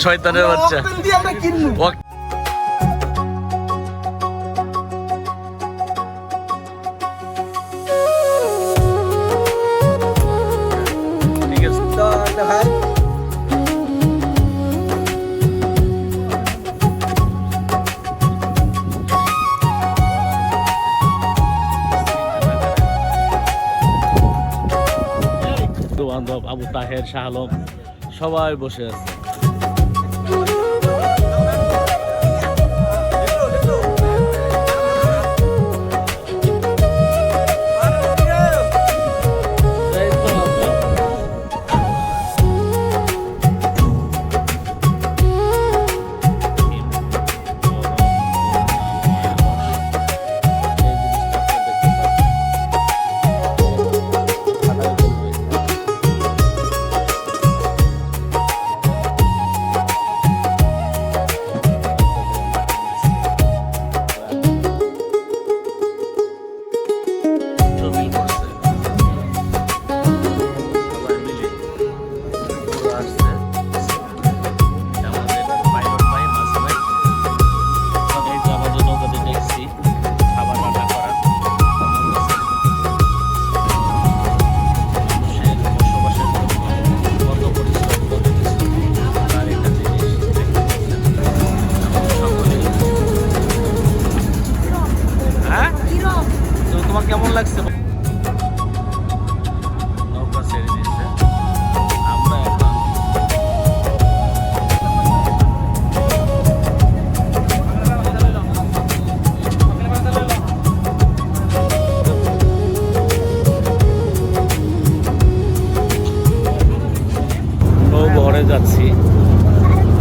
শয়তানের বাচ্চা। ঠিক আছে ভাই বান্ধব আবু তাহের, শাহ আলম সবাই বসে আছে। কেমন লাগছে? নৌকা ছেড়ে দিচ্ছে, আমরা এখন নৌবহরে যাচ্ছি।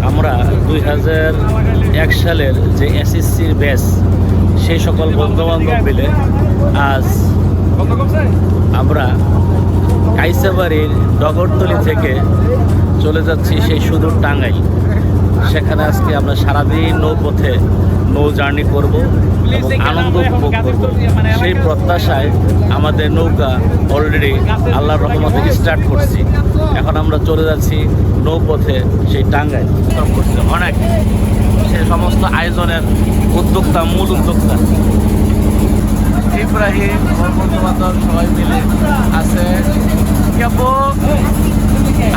আমরা 2001 সালের যে এসএসসির ব্যাচ, সেই সকল বন্ধুবান্ধব মিলে আজ আমরা কাইসাবাড়ির ডগরতলি থেকে চলে যাচ্ছি সেই সুদূর টাঙ্গাইল। সেখানে আজকে আমরা সারাদিন নৌপথে জার্নি করব এবং আনন্দ উপভোগ করব। সেই প্রত্যাশায় আমাদের নৌকা অলরেডি আল্লাহর রহমতে স্টার্ট করছি। এখন আমরা চলে যাচ্ছি নৌপথে সেই টাঙ্গাইল। অনেক সে সমস্ত আয়োজনের উদ্যোক্তা, মূল উদ্যোক্তা ইব্রাহিম, বন্ধু বান্ধব সবাই মিলে আছে।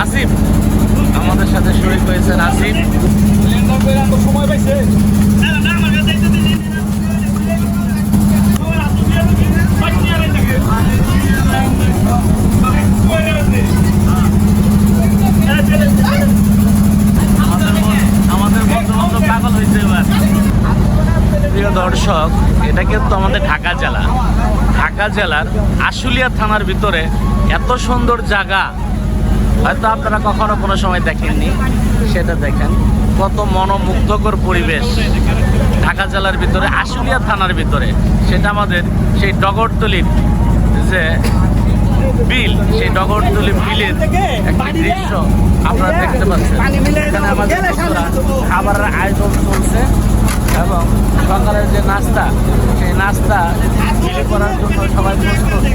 আসিফ আমাদের সাথে শরীক হয়েছেন। আসিফ সময় পাইছে আমাদের বন্ধু বান্ধব পাগল হয়েছে এবার। প্রিয় দর্শক, এটা কিন্তু আমাদের ঢাকা জেলা। ঢাকা জেলার আশুলিয়া থানার ভিতরে এত সুন্দর জায়গা হয়তো আপনারা কখনো কোনো সময় দেখেননি। সেটা দেখেন, কত মনোমুগ্ধকর পরিবেশ ঢাকা জেলার ভিতরে, আশুলিয়া থানার ভিতরে। সেটা আমাদের সেই ডগরতলির যে বিল, সেই ডগরতলি বিলের একটা দৃশ্য আপনারা দেখতে পাচ্ছেন। এখানে আমাদের খাবারের আয়োজন চলছে এবং সকালের যে নাস্তা, সেই নাস্তা বিলি করার জন্য সবাই প্রস্তুত।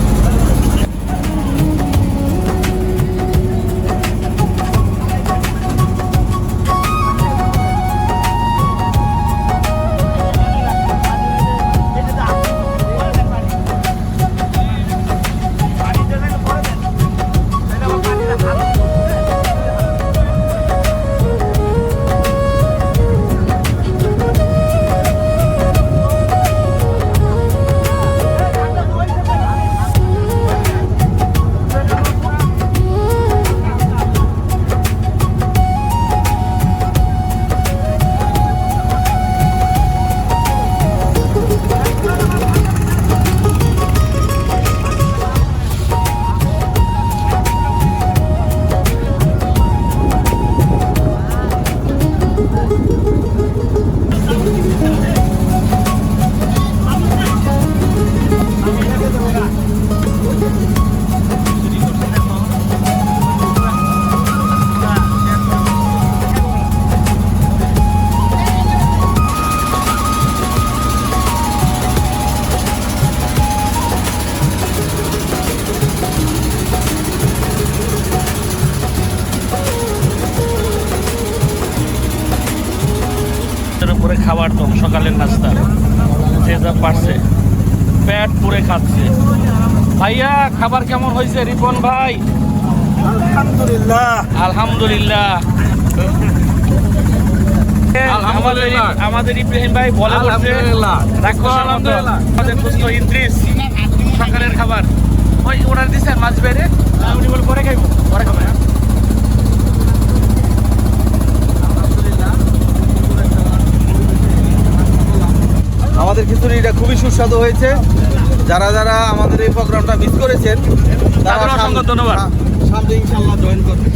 সকালের নাস্তা, যে যা পারছে পেট পুরে খাচ্ছে। ভাইয়া খাবার কেমন হয়েছে রিপন ভাই? আলহামদুলিল্লাহ। আলহামদুলিল্লাহ। আমাদের ইব্রাহিম ভাই বলে বলছে আমাদের দোস্ত ইদ্রিস সকালের খাবার ওই অর্ডার দিছে মাছ বাইরে উনি বলে পরে খাইব, পরে খাবে। আমাদের খিচুড়িটা খুবই সুস্বাদু হয়েছে। যারা যারা আমাদের এই প্রোগ্রামটা মিস করেছেন তাদের অসংখ্য ধন্যবাদ। সামনে ইনশাআল্লাহ জয়েন করবেন।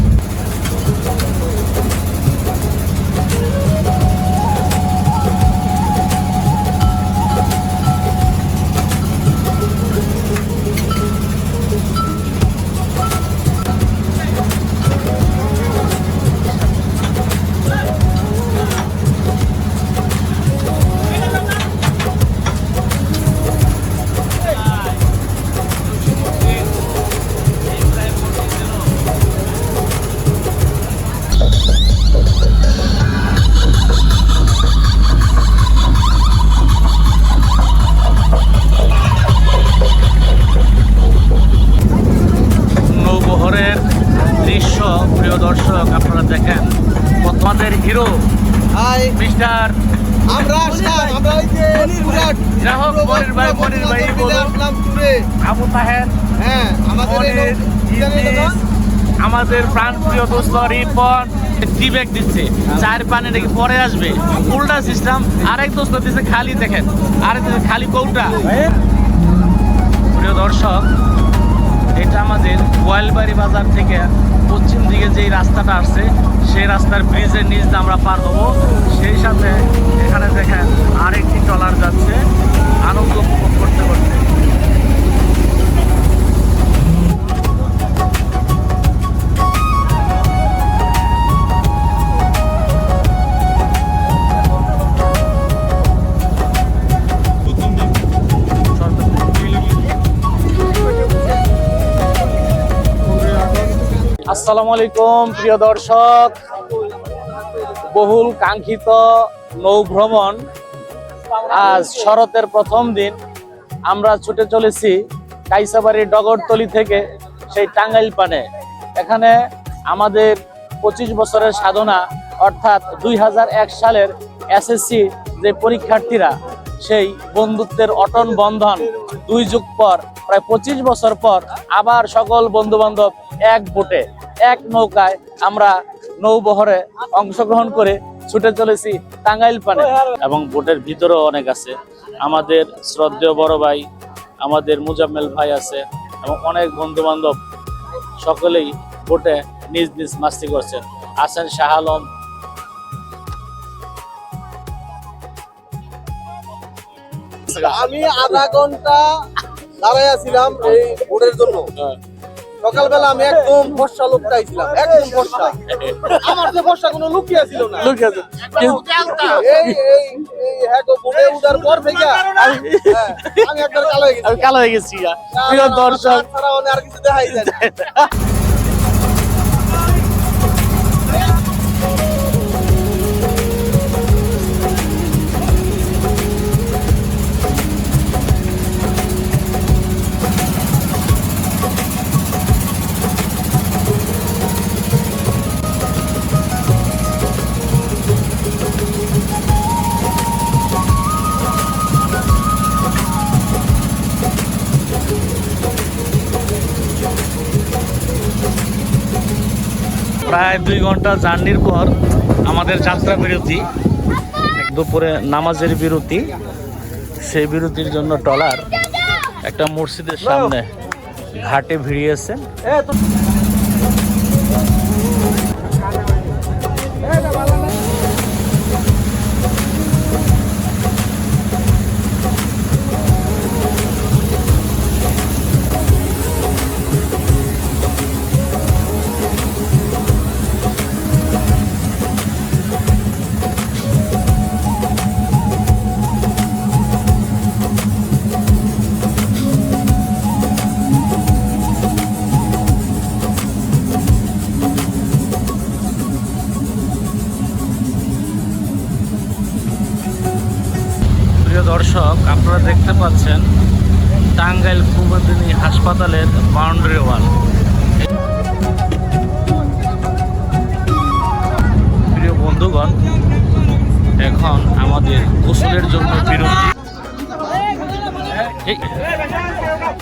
নৌবহরের দৃশ্য প্রিয় দর্শক আপনারা দেখেন, আমাদের হিরো হাই, মিস্টার আমরা আসলাম, আমরা ওই যে পুরাট যাই হোক মনির ভাই বলুন, আসলাম ট্যুরে। আবু তাহের, হ্যাঁ, আমাদের এই মনির, ইদ্রিস, আমাদের প্রাণপ্রিয় দোস্ত রিপন টি ব্যাগ দিচ্ছে, চার পানি নাকি পরে আসবে, উল্টা সিস্টেম। আরেক দোস্ত দিচ্ছে খালি, দেখেন আরেক দিচ্ছে খালি কৌটা। প্রিয় দর্শক, এটা আমাদের গোয়ালবাড়ি বাজার থেকে পশ্চিম দিকে যেই রাস্তাটা আসছে সেই রাস্তার ব্রিজের নিচ দিয়ে আমরা পার হবো। সেই সাথে এখানে দেখেন আরেকটি ট্রলার যাচ্ছে আনন্দ উপভোগ করতে করতে। আসসালামু আলাইকুম প্রিয় দর্শক, বহুল কাঙ্ক্ষিত নৌ ভ্রমণ আজ শরতের প্রথম দিন। আমরা ছুটে চলেছি কাইসাবাড়ির ডগরতলি থেকে সেই টাঙ্গাইল পানে। এখানে আমাদের 25 বছরের সাধনা, অর্থাৎ 2001 সালের এসএসসি যে পরীক্ষার্থীরা, সেই বন্ধুত্বের অটন বন্ধন 2 যুগ পর, প্রায় 25 বছর পর আবার সকল বন্ধু বান্ধব এক বোটে এক নৌকায় আমরা নৌবহরে অংশগ্রহণ করে ছুটে চলেছি টাঙ্গাইল পানে। এবং বোটের ভিতরেও অনেক আছে, আমাদের শ্রদ্ধেয় বড় ভাই, আমাদের মুজাম্মেল ভাই আছে এবং অনেক বন্ধু বান্ধব, সকলেই বোটে নিজ নিজ মাস্তি করছেন। আছেন শাহ আলম, আমি আধা ঘন্টা দাঁড়াইয়া ছিলাম এই বোর্ডের জন্য। সকালবেলা আমি একদম ফর্সা লোক চাইছিলাম, একদম ফর্সা। আমার যে ফর্সা কোনো লুকিয়ে ছিল না। এই এই এই হ্যাঁ গো, বোর্ডে উঠার পর থেকে আমি একবার কালো হয়ে গেছি। কালো হয়ে গেছি। প্রিয় দর্শক, ছাড়া আর কিছু দেখাই যায় না। প্রায় 2 ঘন্টা জার্নির পর আমাদের যাত্রা বিরতি, দুপুরে নামাজের বিরতি। সেই বিরতির জন্য ট্রলার একটা মসজিদের সামনে ঘাটে ভিড়িয়েছে। টাঙ্গাইল কুমুদিনী হাসপাতালের বাউন্ডারি ওয়াল। প্রিয় বন্ধুগণ, এখন আমাদের গোসলের জন্য বিরতি।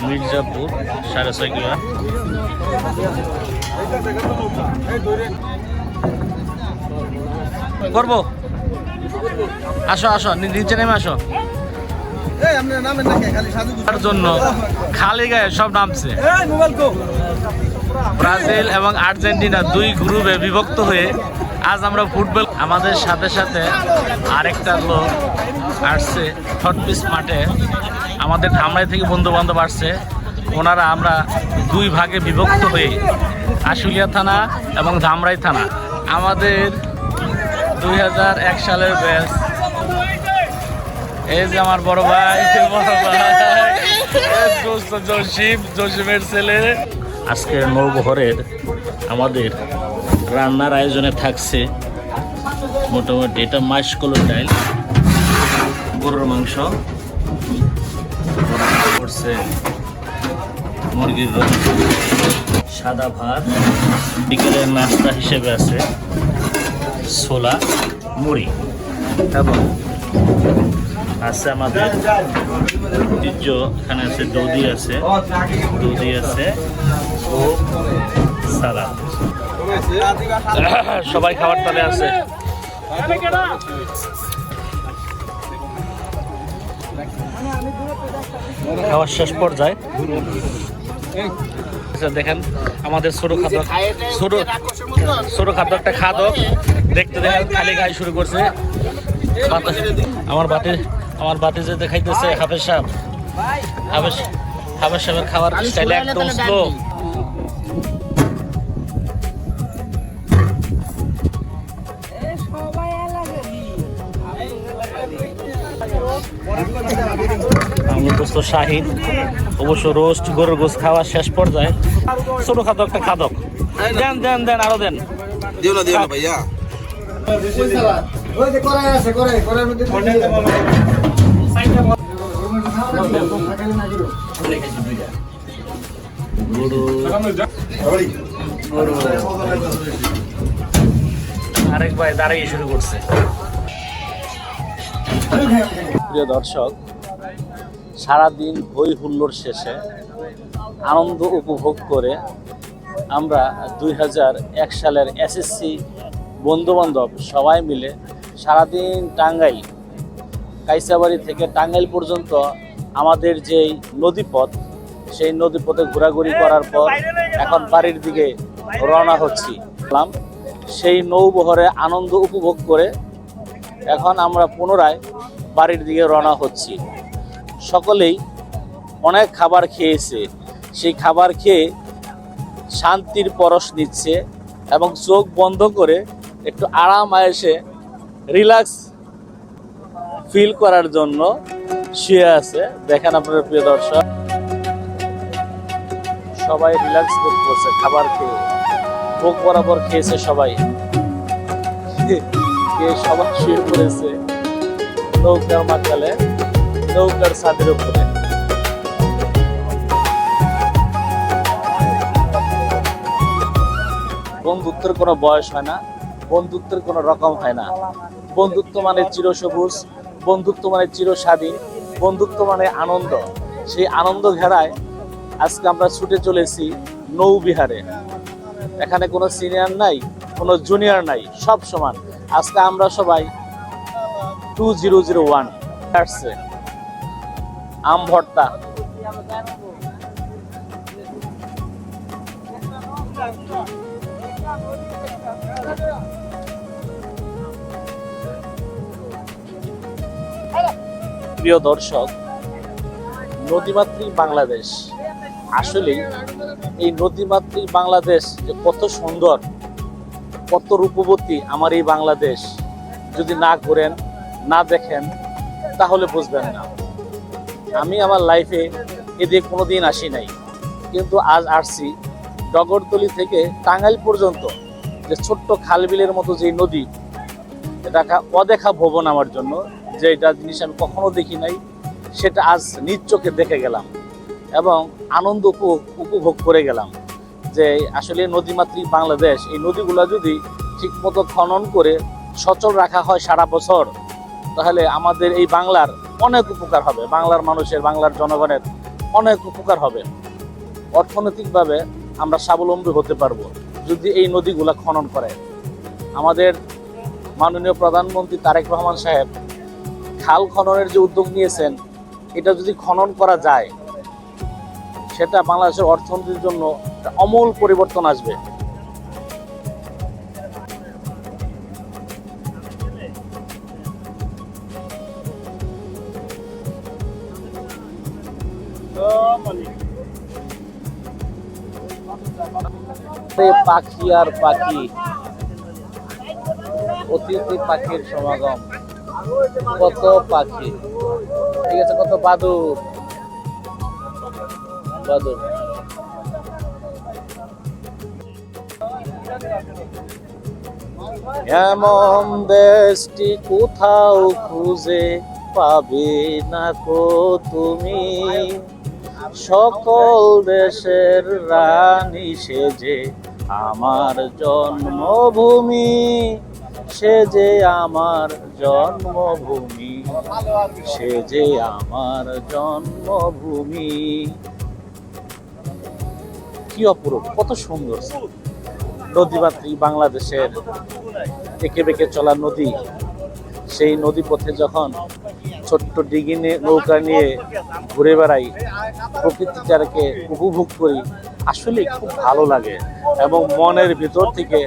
মির্জাপুর 6.5 কিলো করবো। আসো আসো, নিচে নেমে আসো। তার জন্য খালি গায়ে সব নামছে। ব্রাজিল এবং আর্জেন্টিনা 2 গ্রুপে বিভক্ত হয়ে আজ আমরা ফুটবল। আমাদের সাথে সাথে আরেকটা লোক আসছে ছটপিস মাঠে। আমাদের ধামরাই থেকে বন্ধু বান্ধব আসছে। ওনারা আমরা 2 ভাগে বিভক্ত হয়ে আশুলিয়া থানা এবং ধামরাই থানা। আমাদের 2001 সালের ব্যাচ। এই যে আমার বড় ভাই জসিমের ছেলে। আজকের নৌবহরের আমাদের রান্নার আয়োজনে থাকছে মোটামুটি এটা মাসকলর ডাল, গরুর মাংস, করছে মুরগির রোস্ট, সাদা ভাত। বিকেলের নাস্তা হিসেবে আছে ছোলা মুড়ি এবং আছে আমাদের ঐতিহ্য। এখানে আছে দৌদি আছে ও সালাদ। সবাই খাবার তালে আছে। খাওয়ার শেষ পর্যায়ে দেখেন আমাদের ছোট খাদ্য একটা খাদক দেখতে দেখেন খালি খাই শুরু করছে। আমার বাতি যে দেখাইতেছে হাফেজ সাহেবের খাবার স্টাইল একদম স্লো। আমি দোস্ত শাহিন অবশ্য রোস্ট গরুর গোস খাওয়ার শেষ পর্যায়ে ছোট খাদক একটা খাদক দেন আরো দেন। ভাইয়া আরেক ভাই দাঁড়িয়ে শুরু করছে। প্রিয় দর্শক, সারাদিন হই হুল্লোড় শেষে আনন্দ উপভোগ করে আমরা 2001 সালের এসএসসি বন্ধুবান্ধব সবাই মিলে সারাদিন টাঙ্গাইল কাইসাবাড়ি থেকে টাঙ্গাইল পর্যন্ত আমাদের যেই নদীপথ, সেই নদীপথে ঘোরাঘুরি করার পর এখন বাড়ির দিকে রওনা হচ্ছি। সেই নৌবহরে আনন্দ উপভোগ করে এখন আমরা পুনরায় বাড়ির দিকে রওনা হচ্ছি। সকলেই অনেক খাবার খেয়েছে, সেই খাবার খেয়ে শান্তির পরশ নিচ্ছে এবং চোখ বন্ধ করে একটু আরাম আয়েসে রিল্যাক্স ফিল করার জন্য শুয়ে আছে। দেখেন আপনারা প্রিয় দর্শক, সবাই রিল্যাক্স করছে খাবার খেয়ে, বুক বরাবর খেয়েছে সবাই, সবাই শুয়ে পড়েছে নৌকার মাঝখানে, নৌকার ছাদের উপরে। বন্ধুত্বের কোনো বয়স হয় না, বন্ধুত্বের কোনো রকম হয় না। বন্ধুত্ব মানে চিরসবুজ, বন্ধুত্ব মানে চিরস্বাধীন, বন্ধুত্ব মানে আনন্দ। সেই আনন্দ ঘেরায় আজকে আমরা ছুটে চলেছি নৌবিহারে। এখানে কোনো সিনিয়র নাই, কোনো জুনিয়র নাই, সব সমান। আজকে আমরা সবাই 2001 আসছে আম ভর্তা। প্রিয় দর্শক, নদীমাতৃক বাংলাদেশ, আসলে এই নদীমাতৃক বাংলাদেশ যে কত সুন্দর, কত রূপবতী আমার এই বাংলাদেশ, যদি না ঘুরেন না দেখেন তাহলে বুঝবেন না। আমি আমার লাইফে এদিকে কোনোদিন আসি নাই, কিন্তু আজ আসছি। ডগরতলি থেকে টাঙ্গাইল পর্যন্ত যে ছোট্ট খালবিলের মতো যে নদী, এটা অদেখা ভবন আমার জন্য, যে এটা জিনিস আমি কখনো দেখি নাই, সেটা আজ নিজ চোখে দেখে গেলাম। এবং আনন্দ উপভোগ করে গেলাম যে আসলে নদীমাতৃক বাংলাদেশ, এই নদীগুলো যদি ঠিকমতো খনন করে সচল রাখা হয় সারা বছর, তাহলে আমাদের এই বাংলার অনেক উপকার হবে, বাংলার মানুষের, বাংলার জনগণের অনেক উপকার হবে। অর্থনৈতিকভাবে আমরা স্বাবলম্বী হতে পারবো যদি এই নদীগুলা খনন করে। আমাদের মাননীয় প্রধানমন্ত্রী তারেক রহমান সাহেব খাল খননের যে উদ্যোগ নিয়েছেন, এটা যদি খনন করা যায়, সেটা বাংলাদেশের অর্থনীতির জন্য একটা আমূল পরিবর্তন আসবে। পাখি আর পাখি, অতিথি পাখির সমাগম, কত পাখি, ঠিক আছে, কত বাদুর বাদুর। এমন দেশটি কোথাও খুঁজে পাবে না কো তুমি, সকল দেশের রানী সেজে আমার জন্মভূমি, সেজে আমার জন্মভূমি, সেজে আমার জন্মভূমি। কি অপরূপ, কত সুন্দর নদীমাতৃক বাংলাদেশের এঁকে বেঁকে চলা নদী। সেই নদী পথে যখন ছোট্ট ডিঙি নৌকা নিয়ে ঘুরে বেড়াই, প্রকৃতিটাকে উপভোগ করি, আসলে খুব ভালো লাগে এবং মনের ভিতর থেকে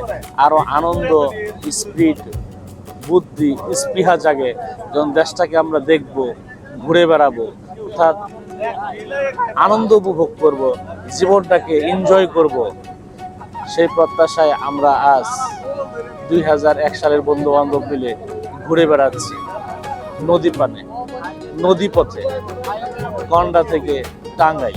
আরো আনন্দ, স্পিরিট, বুদ্ধি, স্পৃহা জাগে। যখন দেশটাকে আমরা দেখব, ঘুরে বেড়াবো, অর্থাৎ আনন্দ উপভোগ করব, জীবনটাকে এনজয় করব, সেই প্রত্যাশায় আমরা আজ 2001 সালের বন্ধু বান্ধব মিলে ঘুরে বেড়াচ্ছি নদী পানে, নদী পথে, গন্ডা থেকে টাঙ্গাই।